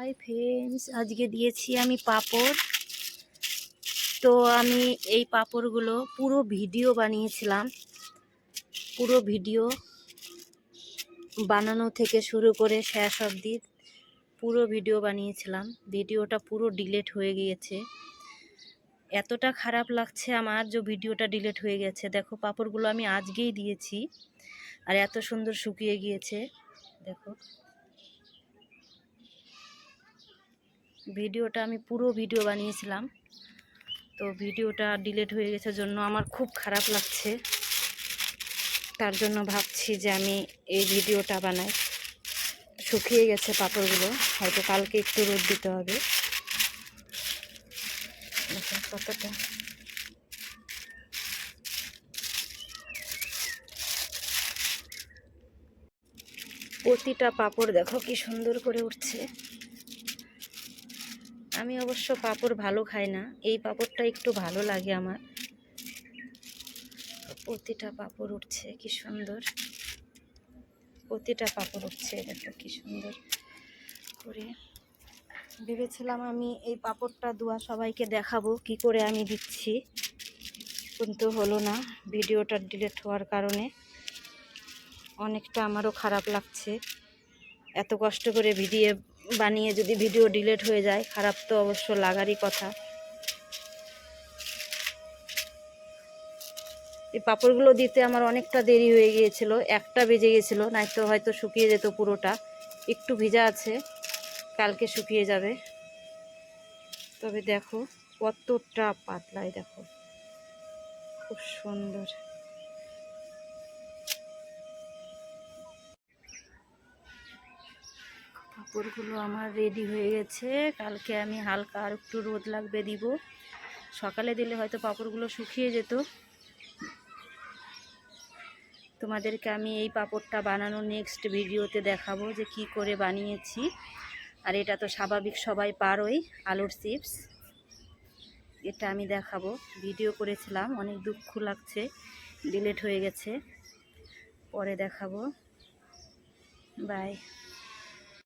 Hi friends, আজকে দিয়েছি আমি পাঁপড়। তো আমি এই পাঁপড়গুলো পুরো ভিডিও বানিয়েছিলাম। পুরো ভিডিও বানানো থেকে শুরু করে শেষ অবধি পুরো ভিডিও বানিয়েছিলাম। ভিডিওটা পুরো ডিলিট হয়ে গিয়েছে। এতটা খারাপ লাগছে আমার যে ভিডিওটা ডিলিট হয়ে গেছে। দেখো, পাঁপড়গুলো আমি আজকেই দিয়েছি আর এত সুন্দর শুকিয়ে গিয়েছে। দেখো, ভিডিওটা আমি পুরো ভিডিও বানিয়েছিলাম, তো ভিডিওটা ডিলিট হয়ে গেছে জন্য আমার খুব খারাপ লাগছে। তার জন্য ভাবছি যে আমি এই ভিডিওটা বানাই। শুকিয়ে গেছে পাঁপড়গুলো, হয়তো কালকে একটু রোদ দিতে হবে। কতটা প্রতিটা পাঁপড় দেখো কি সুন্দর করে উঠছে। আমি অবশ্য পাঁপড় ভালো খাই না, এই পাঁপড়টা একটু ভালো লাগে আমার। প্রতিটা পাঁপড় উঠছে কি সুন্দর, প্রতিটা পাঁপড় উঠছে। দেখো কি সুন্দর করে। ভেবেছিলাম আমি এই পাঁপড়টা ধোয়া সবাইকে দেখাবো কি করে আমি দিচ্ছি, কিন্তু হলো না। ভিডিওটা ডিলিট হওয়ার কারণে অনেকটা আমারও খারাপ লাগছে। এত কষ্ট করে ভিডিও বানিয়ে যদি ভিডিও ডিলিট হয়ে যায়, খারাপ তো অবশ্য লাগারই কথা। এই পাঁপড়গুলো দিতে আমার অনেকটা দেরি হয়ে গিয়েছিল, 1টা বেজে গিয়েছিল, নয়তো হয়তো শুকিয়ে যেত পুরোটা। একটু ভিজা আছে, কালকে শুকিয়ে যাবে। তবে দেখো কতটা পাতলায়, দেখো খুব সুন্দর। পাঁপড়গুলো আমার রেডি হয়ে গেছে। কালকে আমি হালকা আর একটু রোদ লাগবে দিব। সকালে দিলে হয়তো পাঁপড়গুলো শুকিয়ে যেত। তোমাদেরকে আমি এই পাঁপড়টা বানানো নেক্সট ভিডিওতে দেখাবো যে কি করে বানিয়েছি। আর এটা তো স্বাভাবিক, সবাই পারোই, আলুর চিপস। এটা আমি দেখাবো, ভিডিও করেছিলাম, অনেক দুঃখ লাগছে ডিলিট হয়ে গেছে, পরে দেখাবো। বাই।